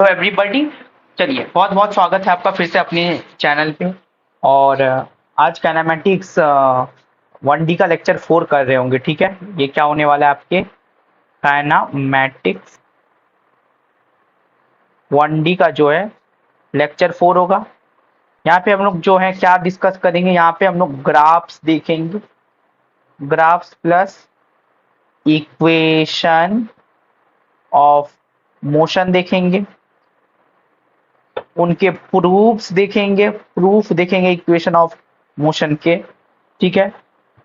तो एवरीबॉडी, चलिए बहुत बहुत स्वागत है आपका फिर से अपने चैनल पे। और आज काइनेमेटिक्स 1D का लेक्चर 4 कर रहे होंगे। ठीक है, ये क्या होने वाला है आपके काइनेमेटिक्स 1D का जो है लेक्चर 4 होगा। यहाँ पे हम लोग जो है क्या डिस्कस करेंगे, यहाँ पे हम लोग ग्राफ्स देखेंगे, graphs plus equation of motion देखेंगे, उनके प्रूफ्स देखेंगे, प्रूफ देखेंगे इक्वेशन ऑफ मोशन के। ठीक है,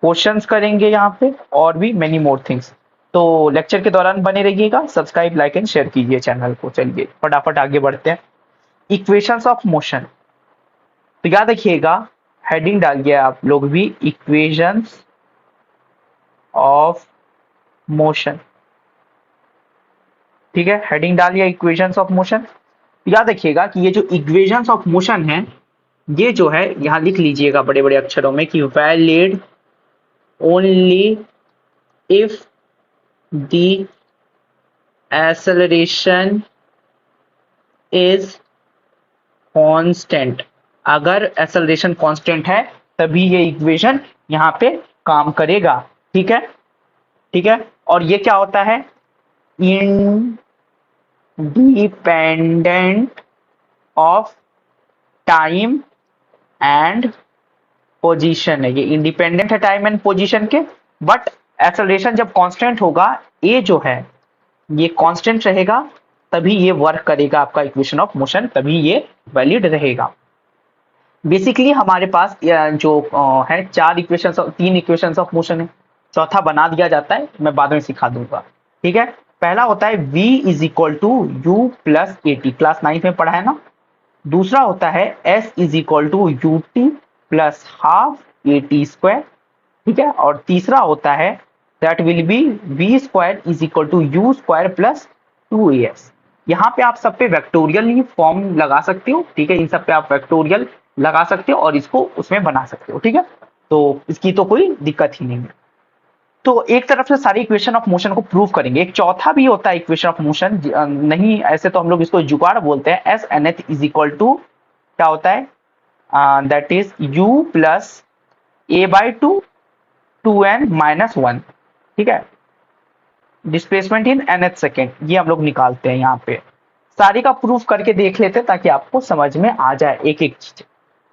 क्वेश्चंस करेंगे यहाँ पे और भी मेनी मोर थिंग्स। तो लेक्चर के दौरान बने रहिएगा, सब्सक्राइब लाइक एंड शेयर कीजिए चैनल को। चलिए फटाफट आगे बढ़ते हैं। इक्वेशंस ऑफ मोशन, तो याद रखिएगा हेडिंग डालिए आप लोग भी, इक्वेशंस ऑफ मोशन। ठीक है, हेडिंग डालिए इक्वेशंस ऑफ मोशन। याद रखिएगा कि ये जो इक्वेशंस ऑफ मोशन है, ये जो है यहां लिख लीजिएगा बड़े बड़े अक्षरों में कि valid only if the acceleration is constant. अगर एक्सेलरेशन कांस्टेंट है तभी ये इक्वेशन यहां पे काम करेगा। ठीक है, ठीक है। और ये क्या होता है, independent of time and position है। ये इंडिपेंडेंट है टाइम एंड पोजीशन के, बट एक्सेलरेशन जब कांस्टेंट होगा, ये जो है ये कांस्टेंट रहेगा, तभी ये वर्क करेगा आपका इक्वेशन ऑफ मोशन, तभी ये वैलिड रहेगा। बेसिकली हमारे पास जो है तीन इक्वेशंस ऑफ मोशन है, चौथा बना दिया जाता है, मैं बाद में सिखा दूंगा। ठीक है, पहला होता है v is equal to u plus a t, class 9 में पढ़ा है ना। दूसरा होता है s is equal to u t plus half a t square. ठीक है, और तीसरा होता है that will be v square is equal to you square plus 2as। यहाँ पे आप सब पे वेक्टोरियल फॉर्म लगा सकते हो। ठीक है, इन सब पे आप वेक्टोरियल लगा सकते हो और इसको उसमें बना सकते हो। ठीक है, तो इसकी तो कोई दिक्कत ही नहीं है। तो एक तरफ से सारी इक्वेशन ऑफ मोशन को प्रूव करेंगे। एक चौथा भी होता है इक्वेशन ऑफ मोशन, नहीं ऐसे तो हम लोग इसको जुगाड़ बोलते हैं। एस एन एथ इज इक्वल टू क्या होता है, that is you plus A by two 2n minus 1। ठीक है, डिस्प्लेसमेंट इन nth सेकेंड, ये हम लोग निकालते हैं यहाँ पे। सारी का प्रूफ करके देख लेते हैं ताकि आपको समझ में आ जाए एक एक चीज।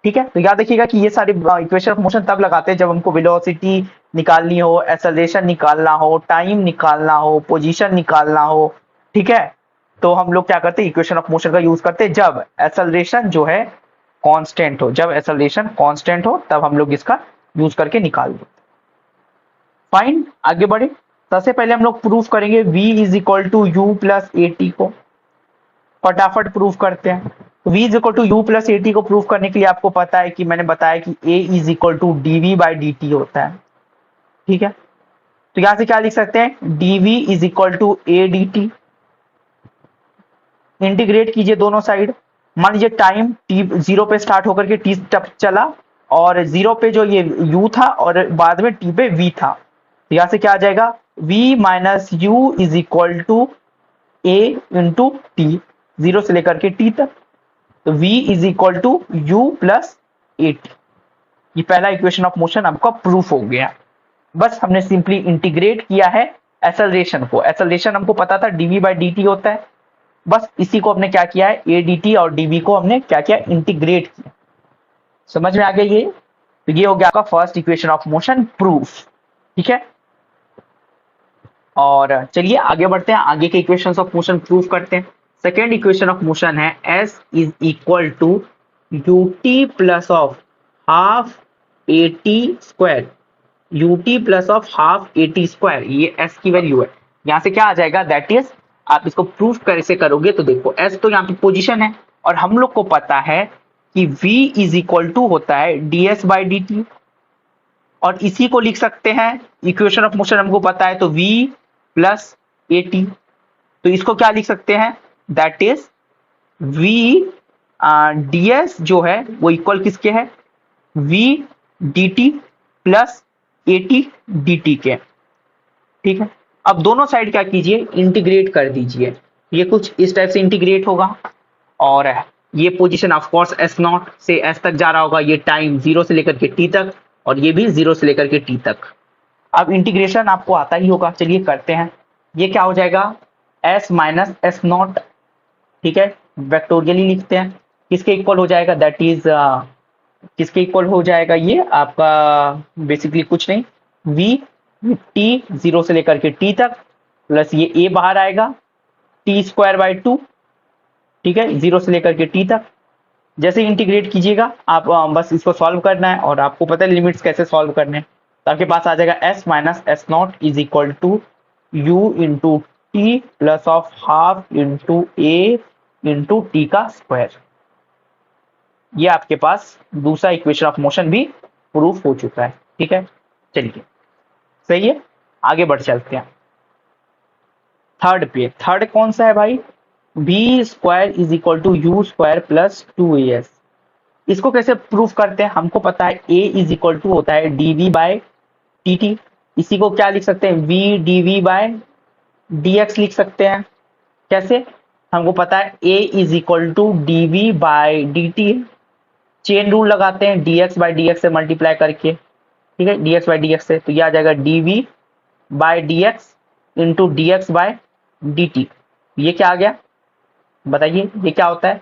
ठीक है, तो याद रखिएगा कि ये सारी इक्वेशन ऑफ मोशन तब लगाते हैं जब हमको वेलोसिटी निकालनी हो, एक्सेलरेशन निकालना हो, टाइम निकालना हो, पोजीशन निकालना हो। ठीक है, तो हम लोग क्या करते हैं, इक्वेशन ऑफ मोशन का यूज करते हैं जब एक्सेलरेशन जो है कांस्टेंट हो। जब एक्सेलरेशन कांस्टेंट हो तब हम लोग इसका यूज करके निकाल दो। फाइन, आगे बढ़े। सबसे पहले हम लोग प्रूफ करेंगे v is equal to u plus a t को। फटाफट प्रूफ करते हैं। v is equal to u plus a t को प्रूफ करने के लिए आपको पता है कि मैंने बताया कि a is equal to D we by D t होता है। ठीक है, तो यहां से क्या लिख सकते हैं, dv is equal to a D t. Integrate कीजिए दोनों साइड। मान लीजिए टाइम t 0 पे स्टार्ट होकर के t तक चला, और 0 पे जो ये u था और बाद में t पे v था। तो यहां से क्या आ जाएगा, v minus u is equal to a into t, 0 से लेकर के t तक। तो v is equal to u plus a t. ये पहला इक्वेशन ऑफ मोशन आपका प्रूफ हो गया। बस हमने सिंपली इंटीग्रेट किया है एक्सेलरेशन को। एक्सेलरेशन हमको पता था dv बाई dt होता है, बस इसी को हमने क्या किया है, ए डी टी और dv को हमने क्या किया, इंटीग्रेट किया। समझ में आ गया ये। तो ये हो गया आपका first equation of motion proof. ठीक है, और चलिए आगे बढ़ते हैं, आगे के इक्वेशंस ऑफ मोशन प्रूफ करते हैं। सेकेंड इक्वेशन ऑफ मोशन है s is equal to u t plus of half a t square. U t plus of half a t square, ये s की वैल्यू है। यहां से क्या आ जाएगा, दैट इज, आप इसको प्रूफ कैसे करोगे, तो देखो s तो यहाँ पे पोजीशन है, और हम लोग को पता है कि v इज इक्वल टू होता है ds बाई डी टी, और इसी को लिख सकते हैं, इक्वेशन ऑफ मोशन हमको पता है तो v प्लस ए टी। तो इसको क्या लिख सकते हैं, दैट इज v ds जो है वो इक्वल किसके है, v dt plus a T D T के। ठीक है, अब दोनों साइड क्या कीजिए, इंटीग्रेट कर दीजिए। ये कुछ इस टाइप से इंटीग्रेट होगा। और ये position of course S not से एस तक जा रहा होगा, ये टाइम 0 से लेकर के टी तक, और ये भी 0 से लेकर के टी तक। अब इंटीग्रेशन आपको आता ही होगा, चलिए करते हैं। ये क्या हो जाएगा, एस माइनस एस नॉट, ठीक है, वेक्टोरियली लिखते हैं, किसके इक्वल हो जाएगा, दैट इज किसके इक्वल हो जाएगा, ये आपका बेसिकली कुछ नहीं, वी टी 0 से लेकर के टी तक, प्लस ये ए बाहर आएगा टी स्क्वायर बाई 2, ठीक है, 0 से लेकर के टी तक। जैसे इंटीग्रेट कीजिएगा आप, बस इसको सॉल्व करना है, और आपको पता है लिमिट्स कैसे सॉल्व करने हैं। तो आपके पास आ जाएगा s minus S naught is equal to u into t plus of half into a into t का स्क्वायर। ये आपके पास दूसरा इक्वेशन ऑफ मोशन भी प्रूफ हो चुका है, ठीक है। चलिए सही है, आगे बढ़ चलते हैं। थर्ड पे, थर्ड कौन सा है भाई, v square is equal to you square plus 2as। इसको कैसे प्रूफ करते हैं, हमको पता है a इज इक्वल टू होता है dv बाय dt। इसी को क्या लिख सकते हैं, v dv बाय dx लिख सकते हैं। कैसे, हमको पता है a is equal to dv by dt, chain rule लगाते हैं dx बाय dx से मल्टीप्लाई करके, ठीक है, dx बाय dx से, तो ये आ जाएगा dv by dx into dx by dt। ये क्या आ गया बताइए, ये क्या होता है,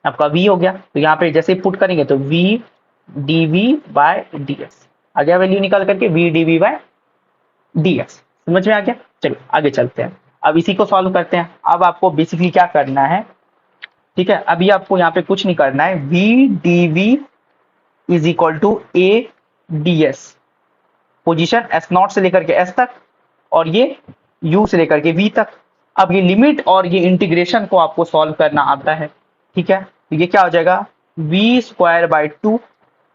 आपका v हो गया। तो यहाँ पे जैसे पुट करेंगे तो v dv बाय dx आ गया, वैल्यू निकाल करके v dv बाय dx, समझ में आ गया। चलो आगे चलते हैं, अब इसी को सॉल्व करते हैं। अब आपको बेसिकली क्या करना है, ठीक है, अभी आपको यहाँ पे कुछ नहीं करना है, v dv is equal to a ds, position s naught से लेकर के s तक, और ये u से लेकर के v तक। अब ये लिमिट और ये इंटीग्रेशन को आपको सॉल्व करना आता है, ठीक है। तो ये क्या हो जाएगा, v स्क्वायर बाई 2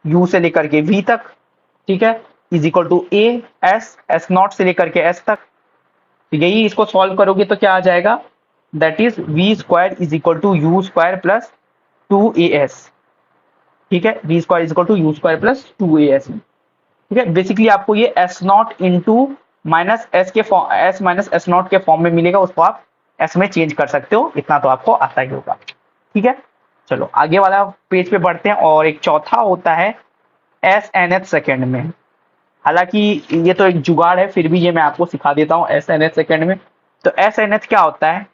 u से लेकर के v तक, ठीक है, is equal to a s naught से लेकर के s तक। तो यही इसको सॉल्व करोगे तो क्या आ जाएगा, that is v square is equal to you square plus 2as, ठीक है, v square is equal to you square plus 2as, ठीक है। बेसिकली आपको ये S naught into minus S के form, S minus S naught के form में मिलेगा, उसको आप एस में चेंज कर सकते हो, इतना तो आपको आता ही होगा, ठीक है। चलो आगे वाला पेज पे बढ़ते हैं, और एक चौथा होता है एस एन एच सेकेंड में। हालांकि ये तो एक जुगाड़ है, फिर भी ये मैं आपको सिखा देता हूँ एस एन एच सेकेंड में। तो एस एन एच क्या होता है,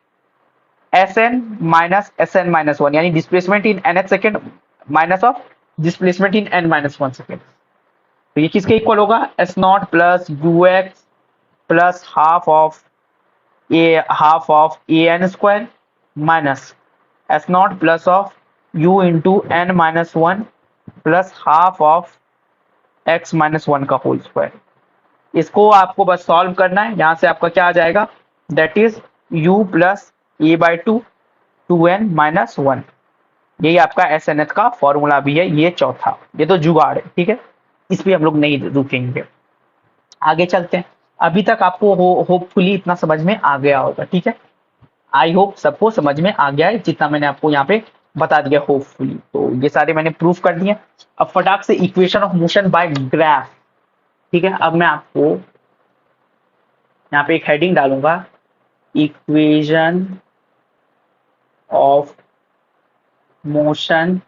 S N minus S N minus one, यानी displacement in nth second minus of displacement in N minus one second. तो ये किसके इक्वल होगा, S naught plus U X plus half of A N square minus S naught plus of U into N minus one plus half of X minus one का whole square. इसको आपको बस solve करना है, यहां से आपका क्या आ जाएगा, that is u plus A by 2 minus 1। यही आपका एस एन एच का फॉर्मूला भी है, ये चौथा, ये तो जुगाड़ है, ठीक है, इस पे हम लोग नहीं रुकेंगे, आगे चलते हैं। अभी तक आपको होपफुली इतना समझ में आ गया होगा, ठीक है, आई होप सबको समझ में आ गया है जितना मैंने आपको यहाँ पे बता दिया होपफुली। तो ये सारे मैंने प्रूफ कर दिए। अब फटाक से equation of motion by graph, ठीक है, अब मैं आपको यहाँ पे एक हेडिंग डालूंगा, equation of motion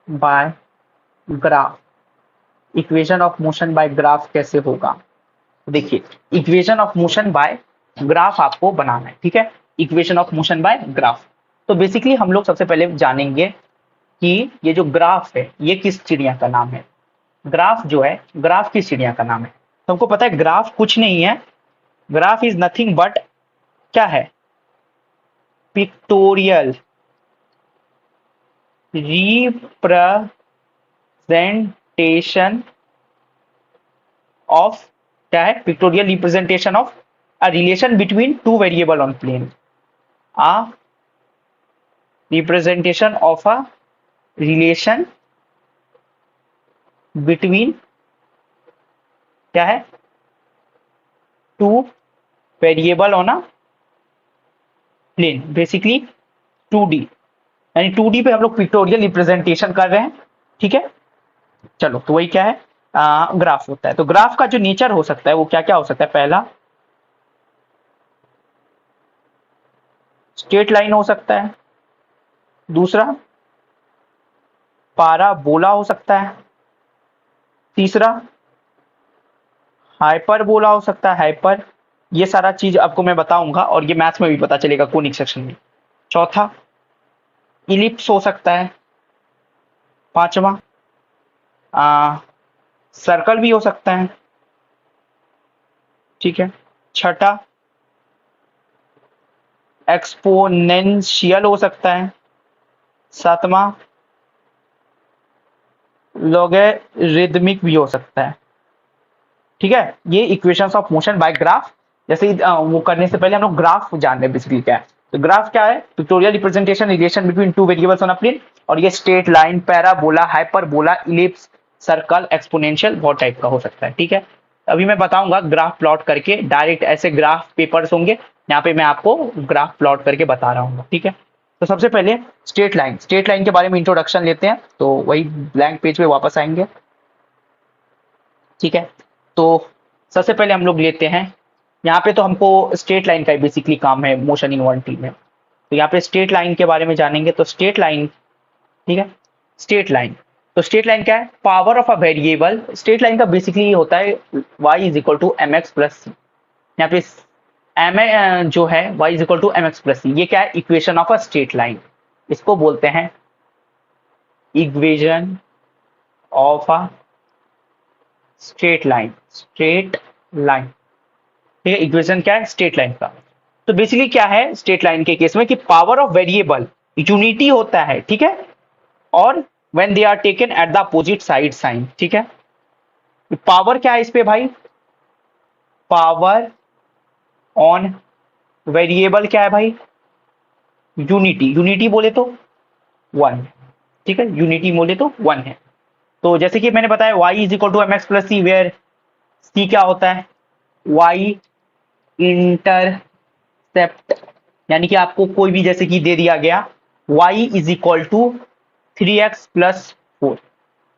by graph. Equation of motion by graph कैसे होगा, देखिए, equation of motion by graph आपको बनाना है, ठीक है, equation of motion by graph. तो बेसिकली हम लोग सबसे पहले जानेंगे कि ये जो ग्राफ है ये किस चिड़िया का नाम है। ग्राफ जो है, ग्राफ किस चिड़िया का नाम है, तो हमको पता है ग्राफ कुछ नहीं है, ग्राफ इज नथिंग बट क्या है, पिक्टोरियल रिप्रेजेंटेशन ऑफ, क्या है, pictorial representation of a relation between two variable on plane, a representation of a relation between, क्या है, two variable on a plane, basically 2D, यानी 2D पे हम लोग पिक्टोरियल रिप्रेजेंटेशन कर रहे हैं, ठीक है। चलो तो वही क्या है, ग्राफ होता है। तो ग्राफ का जो नेचर हो सकता है वो क्या क्या हो सकता है, पहला स्ट्रेट लाइन हो सकता है, दूसरा पाराबोला हो सकता है, तीसरा हाइपरबोला हो सकता है, हाइपर। ये सारा चीज आपको मैं बताऊंगा और ये मैथ्स में भी पता चलेगा कोनिक सेक्शन में। चौथा इलिप्स हो सकता है, पांचवा सर्कल भी हो सकता है, ठीक है। छठा एक्सपोनेंशियल हो सकता है, सातवां लॉगरिदमिक भी हो सकता है, ठीक है। ये equations of motion by graph, जैसे वो करने से पहले हम लोग ग्राफ जान रहे हैं बेसिकली क्या है। तो ग्राफ क्या है? Pictorial representation relation between two variables on a plane. और ये straight line, parabola, hyperbola, ellipse, circle, exponential बहुत टाइप का हो सकता है, ठीक है। अभी मैं बताऊंगा ग्राफ प्लॉट करके, डायरेक्ट ऐसे ग्राफ पेपर्स होंगे, यहाँ पे मैं आपको ग्राफ प्लॉट करके बता रहा हूँ, ठीक है। तो सबसे पहले स्ट्रेट लाइन, स्ट्रेट लाइन के बारे में इंट्रोडक्शन लेते हैं, तो वही ब्लैंक पेज पे वापस आएंगे, ठीक है। तो सबसे पहले हम लोग लेते हैं, यहाँ पे तो हमको स्ट्रेट लाइन का बेसिकली काम है मोशन इन वन टी में। तो यहाँ पे स्ट्रेट लाइन के बारे में जानेंगे। तो स्ट्रेट लाइन, ठीक है, स्ट्रेट लाइन। तो स्ट्रेट लाइन क्या है? Power of a variable. Straight line का बेसिकली होता है y is equal to M X plus C. यहाँ पे एम जो है y is equal to M X plus C, ये क्या है? Equation of a straight line. इसको बोलते हैं equation of a straight line, straight line, ठीक है। इक्वेशन क्या है? स्ट्रेट लाइन का। तो बेसिकली क्या है स्ट्रेट लाइन के केस में कि पावर ऑफ वेरिएबल यूनिटी होता है, ठीक है। और when they are taken at the opposite side sign, ठीक है। पावर क्या है इस पे भाई? पावर ऑन वेरिएबल क्या है भाई? यूनिटी। यूनिटी बोले तो वन, ठीक है। यूनिटी बोले तो वन है। तो जैसे कि मैंने बताया y is equal to M X plus C, where C क्या होता है? y intercept. यानी कि आपको कोई भी जैसे कि दे दिया गया y is equal to 3x plus 4,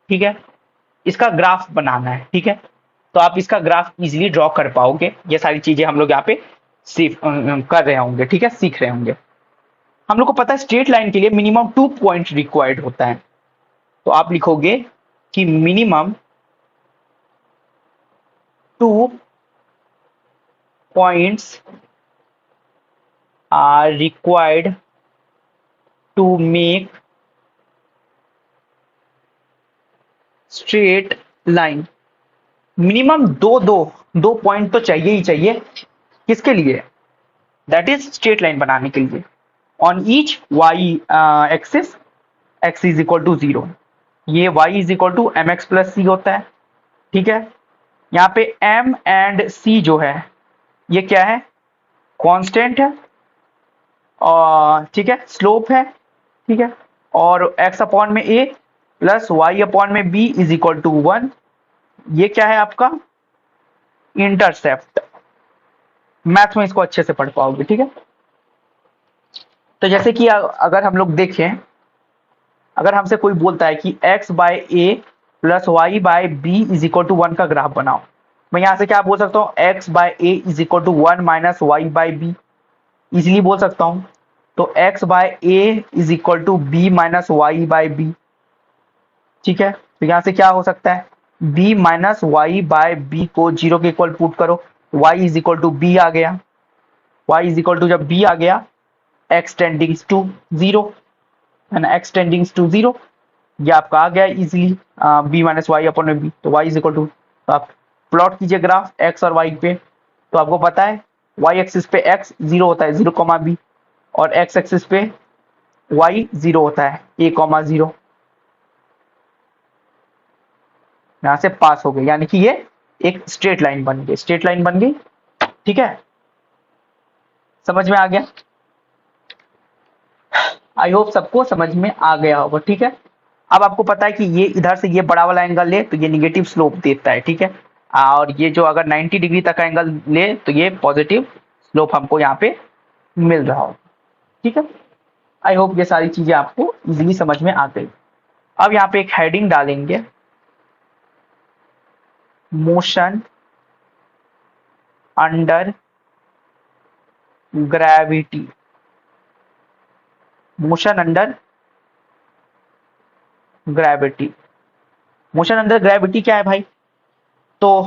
ठीक है। इसका ग्राफ बनाना है, ठीक है। तो आप इसका ग्राफ इजीली ड्रॉ कर पाओगे। ये सारी चीजें हम लोग यहाँ पे कर रहे होंगे, ठीक है, सीख रहे होंगे। हम लोग को पता है स्ट्रेट लाइन के लिए मिनिमम 2 पॉइंट रिक्वायर्ड होता है। तो आप लिखोगे कि minimum 2 points are required to make straight line. Minimum दो पॉइंट तो चाहिए ही चाहिए। किसके लिए? दैट इज स्ट्रेट लाइन बनाने के लिए। On each Y axis X is equal to 0। ये y is equal to M X plus C होता है, ठीक है। यहाँ पे m एंड c जो है ये क्या है? कांस्टेंट है, और ठीक है, स्लोप है, ठीक है। और x अपॉन में a प्लस y अपॉन में b इज इक्वल टू 1। ये क्या है आपका? इंटरसेप्ट। मैथ में इसको अच्छे से पढ़ पाओगे, ठीक है। तो जैसे कि अगर हम लोग देखें, अगर हमसे कोई बोलता है कि x by a plus y by b is equal to 1 का ग्राफ बनाओ, मैं यहां से क्या बोल सकता हूँ? x by a is equal to 1 minus Y by b, easily बोल सकता हूँ। तो x by a is equal to b minus Y by b, ठीक है। तो यहां से क्या हो सकता है? b minus Y by B को 0 के इक्वल पुट करो, y is equal to B आ गया। y इज इक्वल टू जब b आ गया, x टेंडिंग्स टू 0 है ना, x टेंडिंग्स टू 0, ये आपका आ गया easily b minus y upon में बी। तो वाई इज इक्वल टू, आप प्लॉट कीजिए ग्राफ एक्स और वाई पे। तो आपको पता है वाई एक्सिस पे एक्स 0 होता है 0,b, और एक्स एक्सिस पे वाई 0 होता है a,0। यहां से पास हो गई, यानी कि ये एक स्ट्रेट लाइन बन गई, स्ट्रेट लाइन बन गई, ठीक है। समझ में आ गया? आई होप सबको समझ में आ गया होगा, ठीक है। अब आपको पता है कि ये इधर से ये बड़ा वाला एंगल ले तो ये निगेटिव स्लोप देता है, ठीक है। और ये जो अगर 90 डिग्री तक का एंगल ले तो ये पॉजिटिव स्लोप हमको यहाँ पे मिल रहा हो, ठीक है। आई होप ये सारी चीजें आपको इजीली समझ में आ गई। अब यहाँ पे एक हेडिंग डालेंगे, motion under gravity. Motion under gravity, motion under gravity क्या है भाई? तो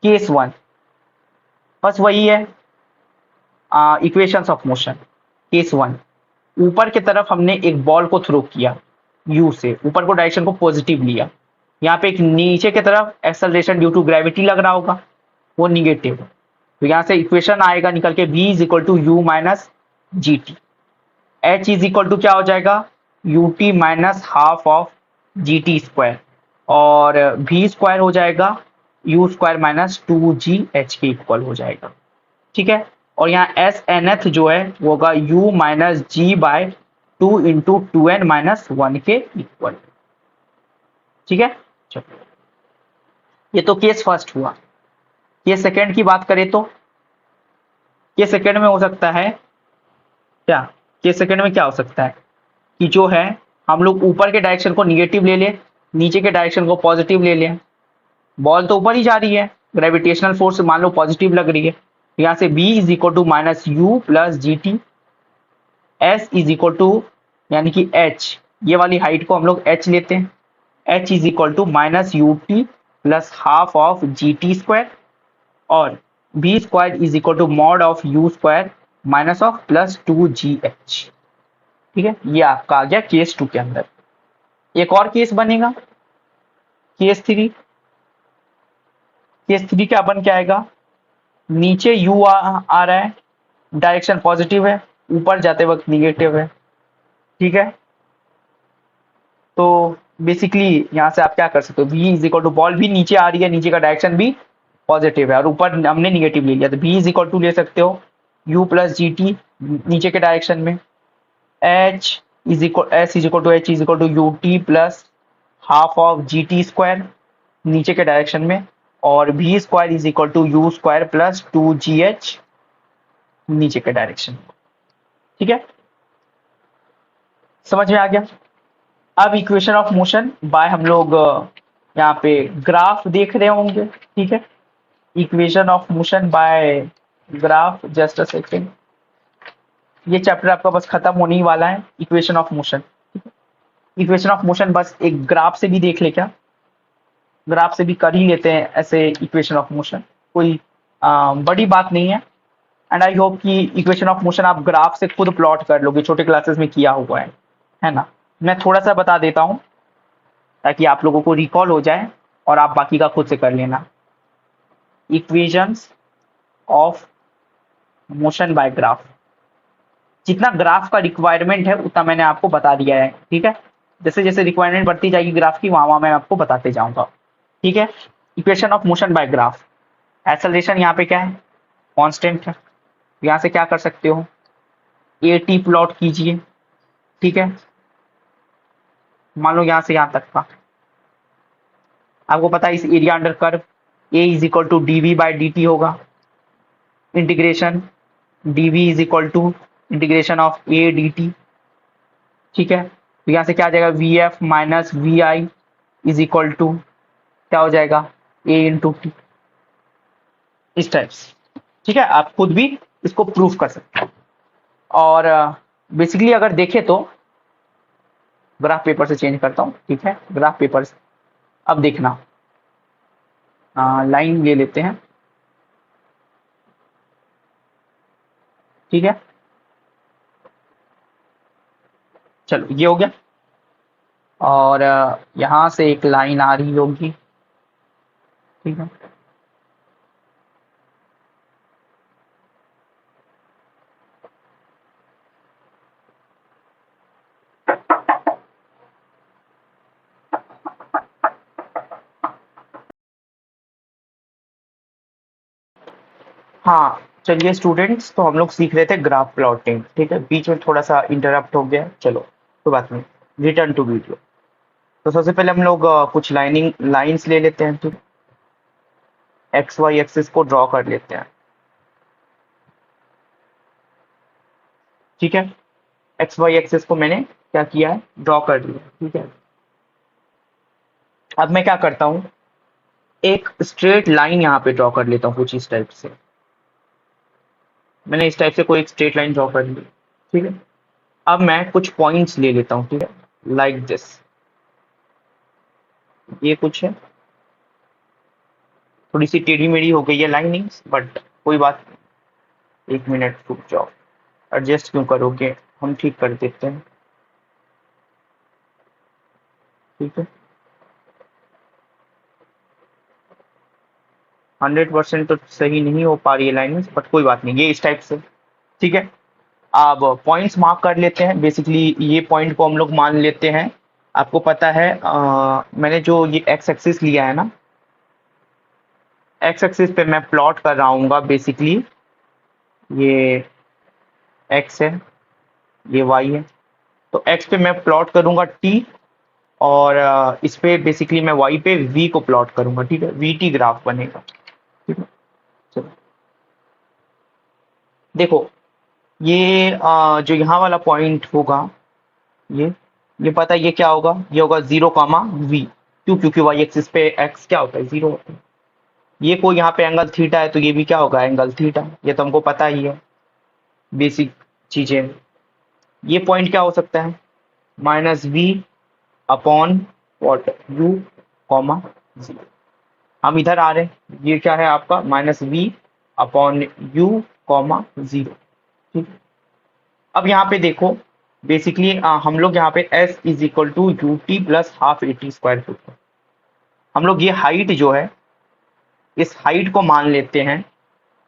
केस वन बस वही है, equations of motion. Case one, ऊपर की तरफ हमने एक बॉल को थ्रो किया, यू से ऊपर को डायरेक्शन को पॉजिटिव लिया, यहाँ पे एक नीचे की तरफ एक्सेलरेशन ड्यू टू ग्रेविटी लग रहा होगा, वो निगेटिव। तो यहाँ से इक्वेशन आएगा निकल के v is equal to u minus g t, h is equal to क्या हो जाएगा, u t minus half of g t square, और v स्क्वायर हो जाएगा u square minus two g h के इक्वल हो जाएगा। ठीक है, और यहाँ एस एन एथ जो है वो होगा u minus g by two into two n minus one के इक्वल। ठीक है, चलो ये तो केस फर्स्ट हुआ। केस सेकेंड की बात करें तो केस सेकेंड में हो सकता है क्या, केस सेकेंड में क्या हो सकता है कि जो है हम लोग ऊपर के डायरेक्शन को निगेटिव ले लें, नीचे के डायरेक्शन को पॉजिटिव ले लें। बॉल तो ऊपर ही जा रही है, ग्रेविटेशनल फोर्स मान लो पॉजिटिव लग रही है, यहाँ से b is equal to minus u plus g t, s is equal to यानी कि h, ये वाली हाइट को हम लोग h लेते हैं, h is equal to minus u t plus half of g t square, और b square is equal to mod of u square minus of plus two g h. ठीक है, ये आपका आ गया केस टू के अंदर। एक और केस बनेगा केस थ्री। केस थ्री क्या बन के आएगा, नीचे u आ रहा है, डायरेक्शन पॉजिटिव है, ऊपर जाते वक्त निगेटिव है। ठीक है, तो बेसिकली यहाँ से आप क्या कर सकते हो, v is equal to ball भी नीचे आ रही है, नीचे का डायरेक्शन भी पॉजिटिव है और ऊपर हमने निगेटिव ले लिया, तो v इज इक्वल टू ले सकते हो u प्लस जी टी नीचे के डायरेक्शन में, h is equal s is equal to h is equal to u t plus half of g t square नीचे के डायरेक्शन में, और v square is equal to you square plus two g h नीचे के direction. ठीक है, समझ में आ गया। अब इक्वेशन ऑफ मोशन बाय हम लोग यहाँ पे ग्राफ देख रहे होंगे। ठीक है, equation of motion by graph, just a second, ये चैप्टर आपका बस खत्म होने ही वाला है, equation of motion. Equation of motion बस एक ग्राफ से भी देख ले क्या, ग्राफ से भी कर ही लेते हैं ऐसे इक्वेशन ऑफ मोशन, कोई बड़ी बात नहीं है। एंड आई होप कि इक्वेशन ऑफ मोशन आप ग्राफ से खुद प्लॉट कर लोगे, छोटे क्लासेस में किया हुआ है ना। मैं थोड़ा सा बता देता हूँ ताकि आप लोगों को रिकॉल हो जाए और आप बाकी का खुद से कर लेना। Equations of motion by graph, जितना ग्राफ का रिक्वायरमेंट है उतना मैंने आपको बता दिया है। ठीक है, जैसे जैसे रिक्वायरमेंट बढ़ती जाएगी ग्राफ की, वहां मैं आपको बताते जाऊंगा। ठीक है, equation of motion by graph, acceleration यहाँ पे क्या है, कांस्टेंट है, यहाँ से क्या कर सकते हो, ए टी प्लॉट कीजिए। ठीक है, मान लो यहाँ से यहाँ तक का आपको पता है, इस area under curve A is equal to D we by D T होगा, integration D V is equal to integration of A D T. ठीक है, तो यहाँ से क्या आ जाएगा, V F minus V I is equal to क्या हो जाएगा, ए इंटू टी, इस टाइप से। ठीक है, आप खुद भी इसको प्रूफ कर सकते हैं। और बेसिकली अगर देखें तो ग्राफ पेपर से चेंज करता हूँ। ठीक है, ग्राफ पेपर से अब देखना, लाइन ले लेते हैं। ठीक है, चलो ये हो गया, और यहाँ से एक लाइन आ रही होगी। ठीक है, हाँ चलिए स्टूडेंट्स, तो हम लोग सीख रहे थे ग्राफ प्लॉटिंग। ठीक है, बीच में थोड़ा सा इंटरप्ट हो गया, चलो कोई बात नहीं, रिटर्न टू वीडियो। तो सबसे पहले हम लोग कुछ लाइंस ले लेते हैं, ठीक, एक्स वाई एक्सिस को ड्रॉ कर लेते हैं। ठीक है, एक्स वाई एक्सिस को मैंने क्या किया है, ड्रॉ कर लिया। ठीक है, अब मैं क्या करता हूँ, एक स्ट्रेट लाइन यहाँ पे ड्रॉ कर लेता हूँ कुछ इस टाइप से। मैंने इस टाइप से कोई एक स्ट्रेट लाइन ड्रॉ कर ली। ठीक है, अब मैं कुछ पॉइंट्स ले लेता हूँ। ठीक है, लाइक दिस। ये कुछ है, थोड़ी सी टेढ़ी मेढ़ी हो गई है लाइनिंग, बट कोई बात नहीं। 1 मिनट रुक जाओ, एडजस्ट क्यों करोगे, हम ठीक कर देते हैं। ठीक है, 100% तो सही नहीं हो पा रही है लाइनिंग, बट कोई बात नहीं, ये इस टाइप से। ठीक है, अब पॉइंट्स मार्क कर लेते हैं। बेसिकली ये पॉइंट को हम लोग मान लेते हैं। आपको पता है मैंने जो ये एक्स एक्सिस लिया है ना, एक्स एक्सिस पे मैं प्लॉट कर रहा हूँ बेसिकली, ये एक्स है, ये वाई है। तो एक्स पे मैं प्लॉट करूंगा टी, और इस पे बेसिकली मैं वाई पे वी को प्लॉट करूंगा। ठीक है, वी टी ग्राफ बनेगा। ठीक है, चलो देखो, ये जो यहाँ वाला पॉइंट होगा, ये पता है ये क्या होगा, ये होगा 0, वी। क्योंकि वाई एक्सिस पे एक्स क्या होता है, 0 होता है। ये कोई यहाँ पे एंगल थीटा है, तो ये भी क्या होगा, एंगल थीटा। ये तो हमको पता ही है, बेसिक चीजें। ये पॉइंट क्या हो सकता है, -v upon what, u, comma 0। हम इधर आ रहे हैं, ये क्या है आपका, -v अपॉन u, कॉमा 0। ठीक है, अब यहाँ पे देखो, बेसिकली हम लोग यहाँ पे s is equal to u t plus half a t square foot. हम लोग ये हाइट जो है, इस हाइट को मान लेते हैं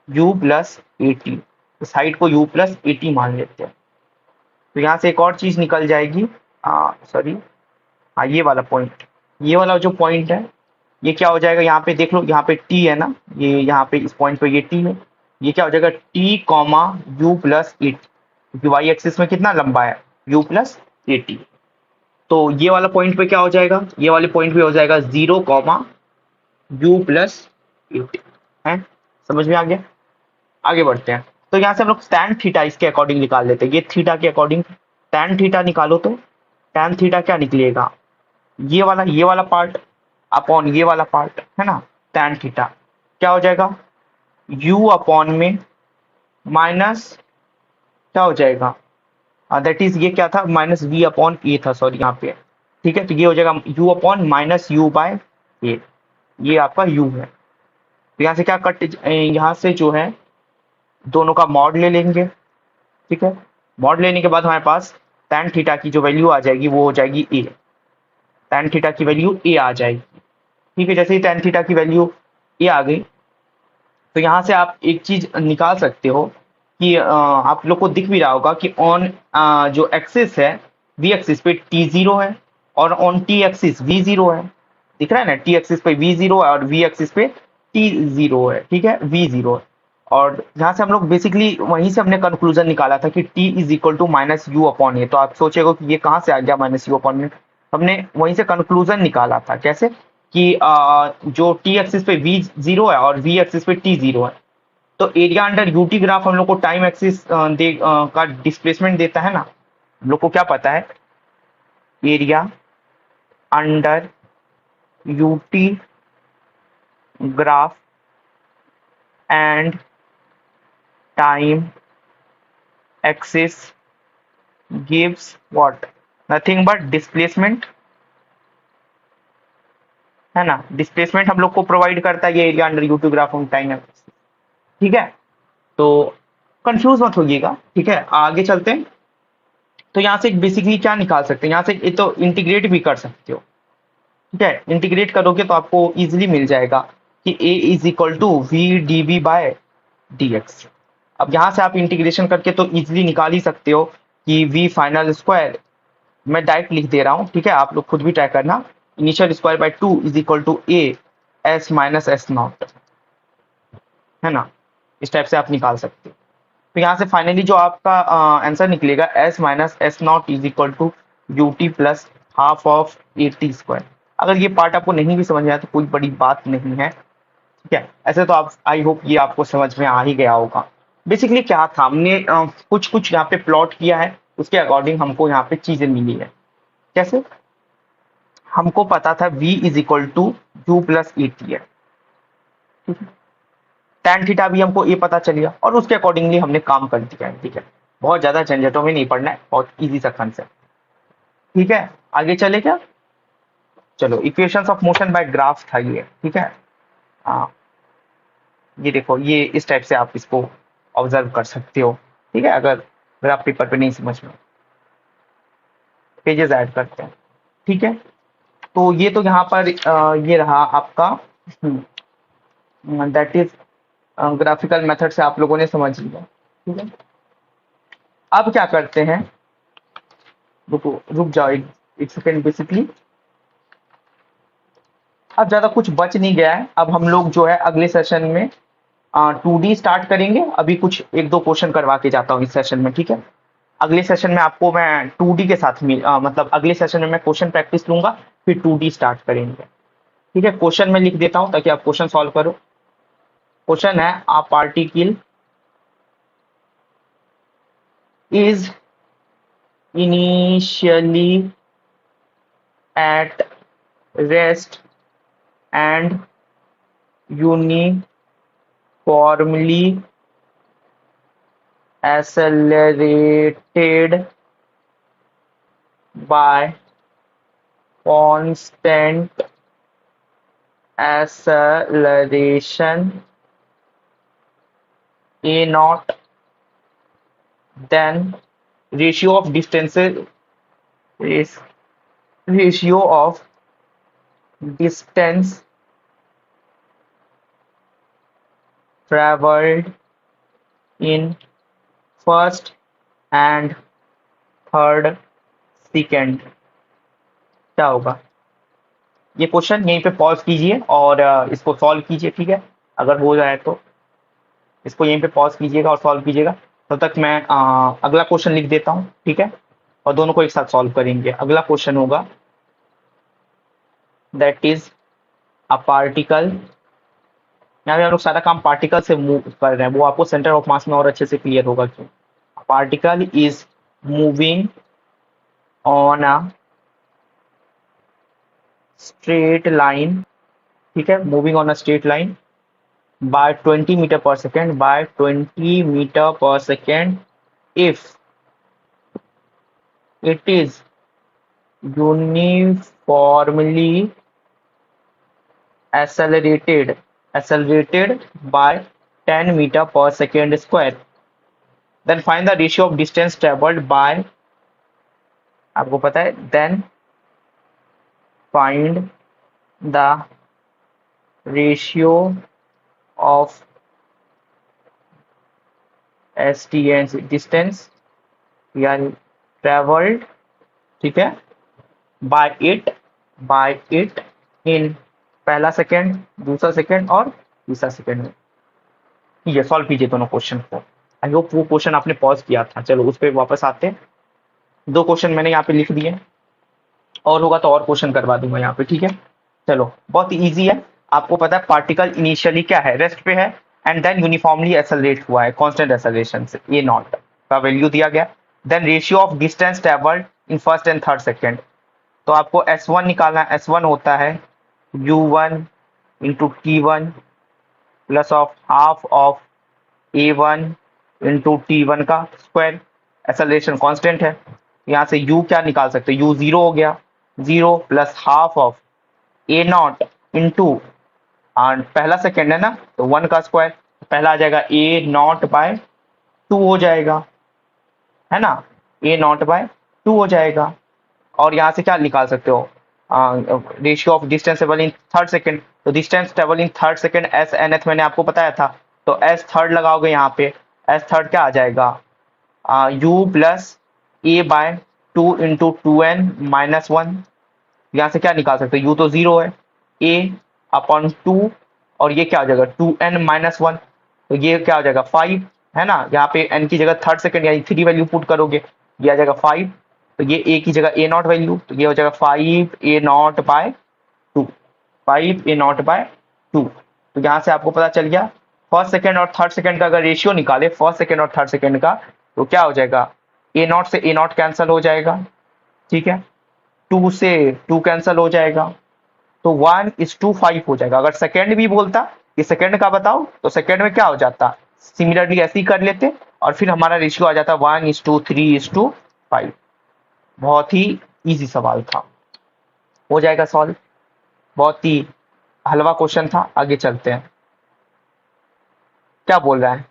u प्लस ए टी। इस हाइट को u प्लस ए टी मान लेते हैं। तो यहाँ से एक और चीज निकल जाएगी, सॉरी, हाँ ये वाला पॉइंट, ये वाला जो पॉइंट है, ये क्या हो जाएगा, यहाँ पे देख लो, यहाँ पे टी है ना, ये यहाँ पे इस पॉइंट पे ये टी है। ये क्या हो जाएगा, T comma you plus a T, क्योंकि वाई एक्सिस में कितना लंबा है, यू प्लस ए टी। तो ये वाला पॉइंट पे क्या हो जाएगा, ये वाले पॉइंट पे हो जाएगा 0, यू प्लस ए टी। है, समझ में आ गया। आगे बढ़ते हैं। तो यहाँ से हम लोग टैन थीटा इसके अकॉर्डिंग निकाल लेते हैं, ये थीटा के अकॉर्डिंग टैन थीटा निकालो। तो टैन थीटा क्या निकलेगा, ये वाला पार्ट अपॉन ये वाला पार्ट, है ना। टैन थीटा क्या हो जाएगा, u अपॉन में माइनस क्या हो जाएगा, दैट इज ये क्या था, -v अपॉन ए था, सॉरी यहाँ पे। ठीक है, तो ये हो जाएगा u अपॉन -u बाय ए। ये आपका u है। तो यहाँ से क्या कट, यहाँ से जो है दोनों का मॉड ले लेंगे। ठीक है, मॉड लेने के बाद हमारे पास टैन थीटा की जो वैल्यू आ जाएगी वो हो जाएगी ए। टैन थीटा की वैल्यू ए आ जाएगी। ठीक है, जैसे ही टैन थीटा की वैल्यू ए आ गई, तो यहाँ से आप एक चीज निकाल सकते हो कि आप लोग को दिख भी रहा होगा कि ऑन जो एक्सिस है, वी एक्सिस पे t0 है, और ऑन टी एक्सिस v0 है। दिख रहा है ना, टी एक्सिस पे v0 है और वी एक्सिस पे t0 है। ठीक है, v0 है। और यहाँ से हम लोग बेसिकली वहीं से हमने कंक्लूजन निकाला था कि t is equal to -u upon A. तो आप सोचेगा कि ये कहाँ से आ गया -u अपॉन ए, हमने वहीं से कंक्लूजन निकाला था। कैसे कि जो टी एक्सिस पे v0 है और v एक्सिस पे t0 है, तो एरिया अंडर यूटी ग्राफ हम लोग को टाइम एक्सिस का डिस्प्लेसमेंट देता है ना। हम लोग को क्या पता है, area under UT graph and time axis gives what, nothing but displacement, है ना। डिस्प्लेसमेंट हम लोग को प्रोवाइड करता है ये area under UT graph and time axis. ठीक है, तो कंफ्यूज मत होइएगा। ठीक है, आगे चलते हैं। तो यहाँ से बेसिकली क्या निकाल सकते हैं, यहाँ से ये तो इंटीग्रेट भी कर सकते हो। ठीक है, इंटीग्रेट करोगे तो आपको इजीली मिल जाएगा कि a is equal to v d v by d x. अब यहाँ से आप इंटीग्रेशन करके तो इजीली निकाल ही सकते हो कि v फाइनल स्क्वायर, मैं डायरेक्ट लिख दे रहा हूँ। ठीक है, आप लोग खुद भी ट्राई करना, initial square by 2 is equal to a s minus S naught, है ना। इस टाइप से आप निकाल सकते हो। तो यहाँ से फाइनली जो आपका आंसर निकलेगा, s minus S naught is equal to u t plus half of a t square. अगर ये पार्ट आपको नहीं भी समझ में आया तो कोई बड़ी बात नहीं है। ठीक है, ऐसे तो आप, आई होप ये आपको समझ में आ ही गया होगा। बेसिकली क्या था, हमने कुछ कुछ यहाँ पे प्लॉट किया है, उसके अकॉर्डिंग हमको यहाँ पे चीजें मिली है। कैसे, हमको पता था v is equal to u plus a t है। ठीक है, टैन थीटा भी हमको ये पता चल गया और उसके अकॉर्डिंगली हमने काम कर दिया है। ठीक है, बहुत ज्यादा झंझटों में नहीं पड़ना है, बहुत इजी सा कंसेप्ट। ठीक है, आगे चले क्या। चलो equations of motion by graph था ये, ठीक है। हाँ, ये देखो, ये इस टाइप से आप इसको ऑब्जर्व कर सकते हो, ठीक है। अगर ग्राफ पेपर पे नहीं समझ में, पेजेस ऐड करते हैं, ठीक है। तो ये तो यहाँ पर ये रहा आपका, दैट इज ग्राफिकल मेथड से आप लोगों ने समझ लिया, ठीक है। अब क्या करते हैं, रुको, रुक जाओ एक सेकेंड बेसिकली। अब ज्यादा कुछ बच नहीं गया है, अब हम लोग जो है अगले सेशन में 2D स्टार्ट करेंगे। अभी कुछ एक दो क्वेश्चन करवा के जाता हूँ इस सेशन में, ठीक है। अगले सेशन में आपको मैं 2D के साथ में मतलब अगले सेशन में मैं क्वेश्चन प्रैक्टिस लूंगा, फिर 2D स्टार्ट करेंगे, ठीक है। क्वेश्चन में लिख देता हूँ ताकि आप क्वेश्चन सॉल्व करो। क्वेश्चन है, a particle is initially at rest and uniformly accelerated by constant acceleration a naught, then ratio of distances is ratio of distance traveled in first and third second। क्या होगा ये question, यहीं पे pause कीजिए और इसको solve कीजिए, ठीक है। अगर हो जाए तो इसको यहीं पे पॉज कीजिएगा और सॉल्व कीजिएगा। तब तक मैं अगला क्वेश्चन लिख देता हूँ, ठीक है, और दोनों को एक साथ सॉल्व करेंगे। अगला क्वेश्चन होगा, दैट इज अ पार्टिकल, यहाँ पे हम लोग सारा काम पार्टिकल से मूव कर रहे हैं, वो आपको सेंटर ऑफ मास में और अच्छे से क्लियर होगा क्यों। Particle is moving on a straight line, ठीक है, moving on a straight line by 20 meter per second, by 20 meter per second if it is uniformly accelerated by 10 meter per second square, then find the ratio of distance traveled by, आपको पता है, then find the ratio of distance यानी traveled, ठीक है, bye it in पहला second, दूसरा second और तीसरा सेकंड में। ये सॉल्व कीजिए दोनों क्वेश्चन को। आई होप वो क्वेश्चन आपने पॉज किया था। चलो उस पर वापस आते हैं। दो क्वेश्चन मैंने यहाँ पे लिख दिए, और होगा तो और क्वेश्चन करवा दूंगा यहाँ पे, ठीक है। चलो बहुत इजी है, आपको पता है पार्टिकल इनिशियली क्या है, रेस्ट पे है, एंड देन यूनिफॉर्मली एक्सेलरेट हुआ है कांस्टेंट एक्सेलरेशन से, ए नॉट का वैल्यू दिया गया। Then ratio of distance travelled in first and third second, तो आपको S1 निकालना है। S1 होता है U1 into T1 plus of half of A1 into T1 का स्क्वायर, एक्सेलरेशन कांस्टेंट है। यहाँ से U क्या निकाल सकते हैं, U 0 हो गया, 0 plus half of A not into पहला सेकंड है ना, तो 1 का स्क्वायर, पहला आ जाएगा A नॉट बाय 2 हो जाएगा, है ना, A नॉट बाय 2 हो जाएगा। और यहाँ से क्या निकाल सकते हो, ratio of distance travel in third second, तो distance travel in third second S nth मैंने आपको बताया था, तो एस थर्ड लगाओगे यहाँ पे, एस थर्ड क्या आ जाएगा, u plus a by 2 into 2n minus 1। यहाँ से क्या निकाल सकते हो, यू तो 0 है, ए अपॉन 2, और ये क्या हो जाएगा 2n माइनस 1, तो ये क्या हो जाएगा 5, है ना। यहाँ पे n की जगह थर्ड सेकंड यानी 3 वैल्यू पुट करोगे, ये आ जाएगा 5, तो ये a की जगह a नॉट वैल्यू, तो ये हो जाएगा 5 a naught by 2, 5 a naught by 2। तो यहाँ से आपको पता चल गया फर्स्ट सेकंड और थर्ड सेकंड का अगर रेशियो निकाले फर्स्ट सेकंड और थर्ड सेकंड का, तो क्या हो जाएगा, a नॉट से a नॉट कैंसिल हो जाएगा, ठीक है, 2 से 2 कैंसिल हो जाएगा, तो 1:5 हो जाएगा। अगर सेकंड भी बोलता कि सेकंड का बताओ, तो सेकंड में क्या हो जाता, सिमिलरली ऐसे ही कर लेते और फिर हमारा रेशियो आ जाता 1:3:5। बहुत ही इजी सवाल था, हो जाएगा सॉल्व। बहुत ही हलवा क्वेश्चन था, आगे चलते हैं। क्या बोल रहा है?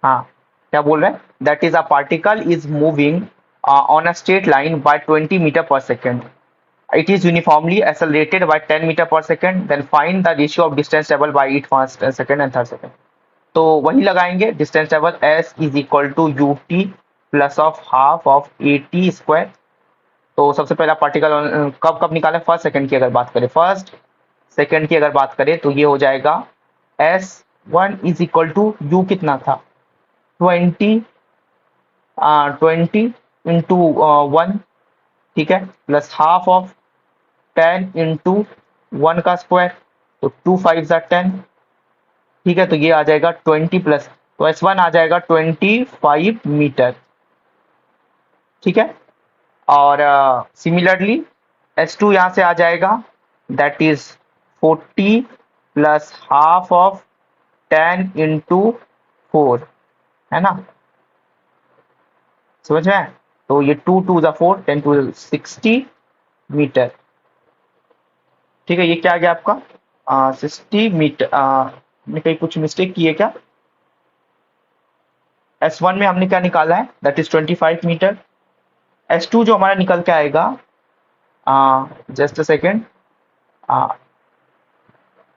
हाँ, क्या बोल रहे हैं? That is a particle is moving on a straight line by 20 metre per second, it is uniformly accelerated by 10 meter per second, then find the ratio of distance traveled by it first second and third second। तो वही लगाएंगे, distance travel s is equal to u t plus of half of a t square. तो सबसे पहला particle कब कब निकाले? First second की अगर बात करें, फर्स्ट सेकंड की अगर बात करें तो ये हो जाएगा s one is equal to u कितना था? 20 20 इंटू वन, ठीक है, plus half of 10 into one का स्क्वायर, तो 2 5 ज़ा 10, ठीक है, तो ये आ जाएगा 20 प्लस, तो एस वन आ जाएगा 25 मीटर, ठीक है। और सिमिलरली एस टू यहाँ से आ जाएगा, that is 40 plus half of 10 into 4, है ना, समझ में आया? तो ये 2 2 ज़ा 4, 10 2 60 मीटर, ठीक है। ये क्या आ गया आपका 60 मीटर। हमने कहीं कुछ मिस्टेक की है क्या? एस वन में हमने क्या निकाला है? That is 25 metre. S two जो हमारा निकल के आएगा, जस्ट अ सेकेंड,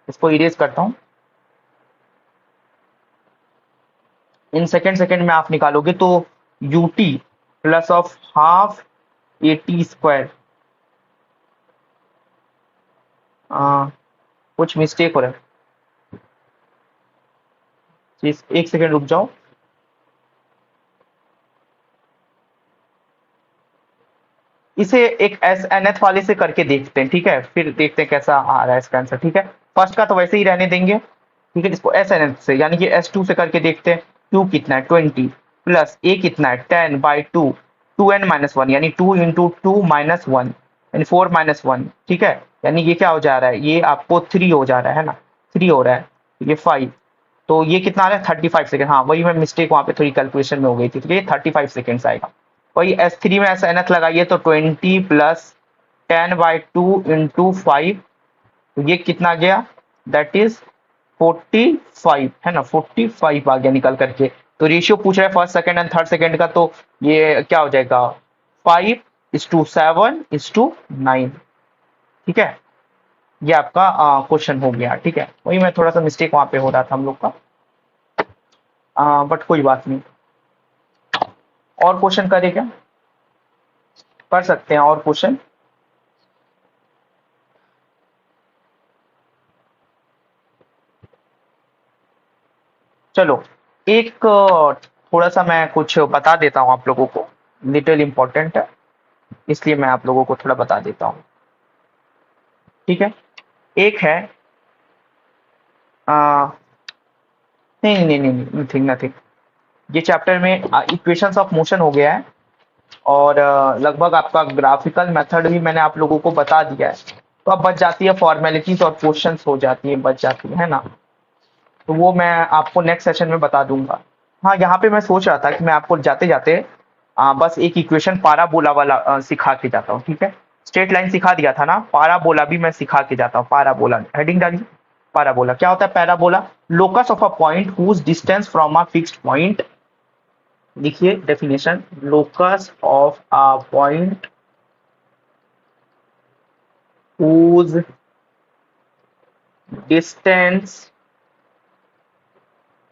इसको इरेज करता हूँ। इन सेकेंड सेकेंड में आप निकालोगे तो u t plus of half a t square, कुछ मिस्टेक हो रहा है, एक सेकेंड रुक जाओ। इसे एक एस एन एथ वाले से करके देखते हैं, ठीक है, फिर देखते हैं कैसा आ रहा है इसका आंसर, ठीक है। फर्स्ट का तो वैसे ही रहने देंगे, ठीक है, इसको एस एन एथ से यानी कि एस टू से करके देखते हैं। क्यू कितना है? 20 प्लस ए कितना है? 10/2, 2n-1 यानी 2 × 2 - 1 यानी 4 - 1, ठीक है, यानी ये क्या हो जा रहा है? ये आपको 3 हो जा रहा है ना, 3 हो रहा है, ये 5, तो ये कितना आ रहा है? 35 सेकेंड। हाँ, वही मैं मिस्टेक वहां पे थोड़ी कैलकुलेशन में हो गई थी, तो ये 35 सेकेंड्स आएगा। वही एस थ्री में एस एन एथ लगाइए तो 20 प्लस 10/2 इंटू 5, तो ये कितना गया? दैट इज 45, है ना, 45 आ गया निकल करके। तो रेशियो पूछ रहा है first second and third second का, तो ये क्या हो जाएगा? 5:7:9, ठीक है। ये आपका क्वेश्चन हो गया, ठीक है। वही मैं थोड़ा सा मिस्टेक वहां पे हो रहा था हम लोग का, बट कोई बात नहीं। और क्वेश्चन करे क्या? कर सकते हैं और क्वेश्चन। चलो, एक थोड़ा सा मैं कुछ बता देता हूँ आप लोगों को, लिटिल इम्पोर्टेंट है, इसलिए मैं आप लोगों को थोड़ा बता देता हूँ, ठीक है। एक है नहीं नहीं नहीं नहीं, नथिंग नथिंग, ये चैप्टर में इक्वेशंस ऑफ मोशन हो गया है, और लगभग आपका ग्राफिकल मेथड भी मैंने आप लोगों को बता दिया है, तो अब बच जाती है फॉर्मेलिटीज और क्वेश्चंस हो जाती है, बच जाती है ना, तो वो मैं आपको नेक्स्ट सेशन में बता दूंगा। हाँ, यहाँ पे मैं सोच रहा था कि मैं आपको जाते जाते बस एक इक्वेशन पाराबोला वाला सिखा के जाता हूँ, ठीक है। स्ट्रेट लाइन सिखा दिया था ना, पाराबोला भी मैं सिखा के जाता हूँ। पाराबोला, हेडिंग डालिए। पाराबोला क्या होता है? Parabola, locus of a point whose distance from a fixed point, देखिए definition, locus of a point whose distance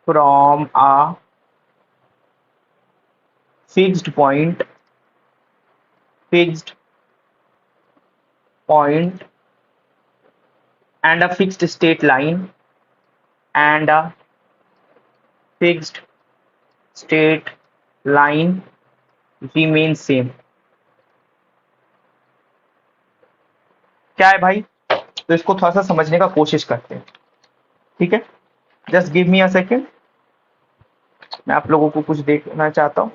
from a fixed point, fixed point and a fixed state line and a fixed state line remain same। क्या है भाई? तो इसको थोड़ा सा समझने का कोशिश करते हैं, ठीक है। Just give me a second, मैं आप लोगों को कुछ देखना चाहता हूँ।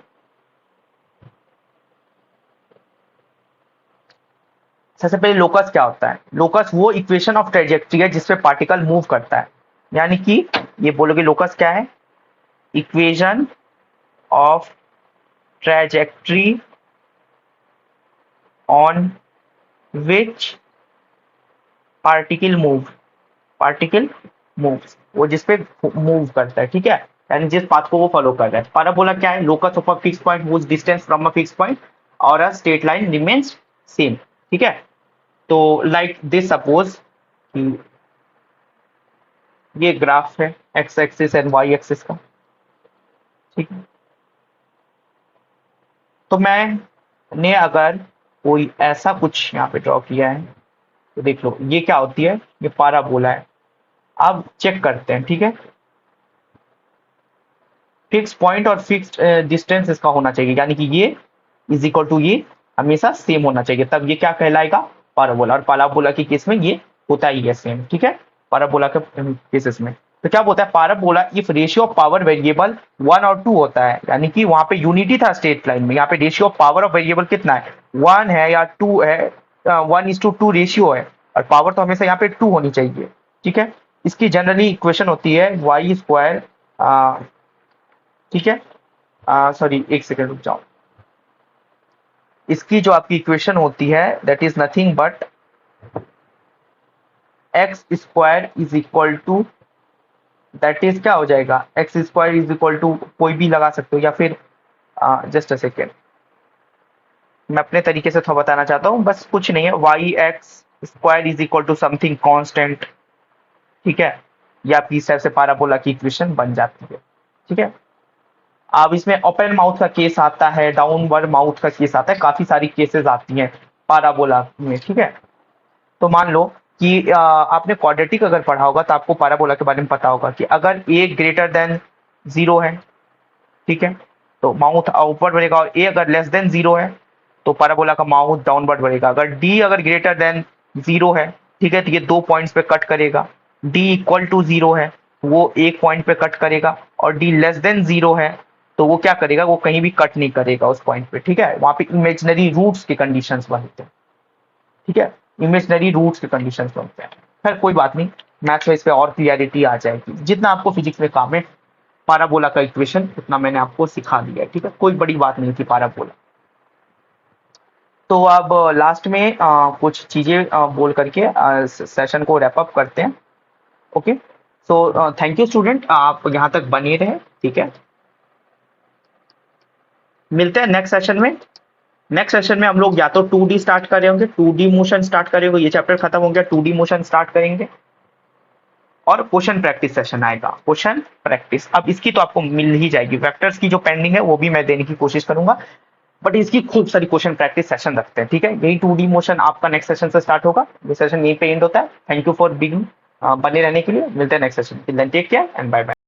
सबसे पहले लोकस क्या होता है? लोकस वो इक्वेशन ऑफ ट्रेजेक्ट्री है जिसपे पार्टिकल मूव करता है, यानी कि ये बोलोगे लोकस क्या है? Equation of trajectory on which particle moves, वो जिसपे मूव करता है, ठीक है, यानी जिस पाथ को वो फॉलो कर रहा है। पैराबोला क्या है? Locus of a fix point whose distance from a fix point और a straight line remains same, ठीक है। तो लाइक दिस सपोज ये ग्राफ है X axis and Y axis का, ठीक है। तो मैंने अगर कोई ऐसा कुछ यहाँ पे ड्रॉ किया है तो देख लो ये क्या होती है, ये पैराबोला है। अब चेक करते हैं, ठीक है। फिक्स पॉइंट और फिक्स डिस्टेंस इसका होना चाहिए, यानी कि ये इज इक्वल टू ये हमेशा सेम होना चाहिए, तब ये क्या कहलाएगा? पैराबोला। और पैराबोला के केस में ये होता ही है सेम, ठीक है, पैराबोला के केसेस में। तो क्या बोलता है parabola, if ratio of power variable 1 और 2 होता है, यानी कि वहां पे यूनिटी था स्ट्रेट लाइन में, यहाँ पे ratio of power of variable कितना है? 1 है या 2 है? 1:2 रेशियो है, और पावर तो हमेशा यहाँ पे 2 होनी चाहिए, ठीक है। इसकी जनरली इक्वेशन होती है वाई स्क्वायर, ठीक है, सॉरी एक सेकेंड रुक जाओ। इसकी जो आपकी इक्वेशन होती है that is nothing but x square is equal to, that is क्या हो जाएगा, x square is equal to कोई भी लगा सकते हो, या फिर जस्ट अ सेकेंड, मैं अपने तरीके से थोड़ा बताना चाहता हूँ, बस कुछ नहीं है, y x square is equal to something constant, ठीक है। या आपकी इस टाइप से पैराबोला की इक्वेशन बन जाती है, ठीक है। अब इसमें ओपन माउथ का केस आता है, डाउनवर्ड माउथ का केस आता है, काफी सारी केसेस आती हैं पैराबोला में, ठीक है। तो मान लो कि आपने क्वाड्रेटिक अगर पढ़ा होगा तो आपको पैराबोला के बारे में पता होगा कि अगर ए ग्रेटर देन 0 है, ठीक है, तो माउथ अपवर्ड बढ़ेगा, और ए अगर लेस देन 0 है तो पैराबोला का माउथ डाउनवर्ड बढ़ेगा। अगर डी अगर ग्रेटर देन 0 है, ठीक है, तो ये 2 पॉइंट्स पे कट करेगा। डी इक्वल टू 0 है, वो एक पॉइंट पे कट करेगा, और डी लेस देन 0 है तो वो क्या करेगा, वो कहीं भी कट नहीं करेगा उस पॉइंट पे, ठीक है। वहां पे इमेजिनरी रूट्स के कंडीशंस बनते हैं, ठीक है, इमेजिनरी रूट्स के कंडीशंस बनते हैं। खैर कोई बात नहीं, मैथ्स में इस पे और क्लियरिटी आ जाएगी, जितना आपको फिजिक्स में काम है पैराबोला का इक्वेशन उतना मैंने आपको सिखा दिया है, ठीक है, कोई बड़ी बात नहीं थी पैराबोला। तो अब लास्ट में कुछ चीजें बोल करके सेशन को रैप अप करते हैं। Okay, so thank you student, आप यहाँ तक बने रहे, ठीक है। मिलते हैं नेक्स्ट सेशन में। नेक्स्ट सेशन में हम लोग या तो 2D स्टार्ट कर रहे होंगे, 2D मोशन स्टार्ट कर रहे होंगे, ये चैप्टर खत्म हो गया, 2D मोशन स्टार्ट करेंगे, और क्वेश्चन प्रैक्टिस सेशन आएगा, क्वेश्चन प्रैक्टिस। अब इसकी तो आपको मिल ही जाएगी, वेक्टर्स की जो पेंडिंग है वो भी मैं देने की कोशिश करूंगा, बट इसकी खूब सारी क्वेश्चन प्रैक्टिस सेशन रखते हैं, ठीक है। यही 2D मोशन आपका नेक्स्ट सेशन से स्टार्ट होगा, ये सेशन यहीं पे एंड होता है। थैंक यू फॉर बीइंग, बने रहने के लिए। मिलते हैं next session, take care and bye bye.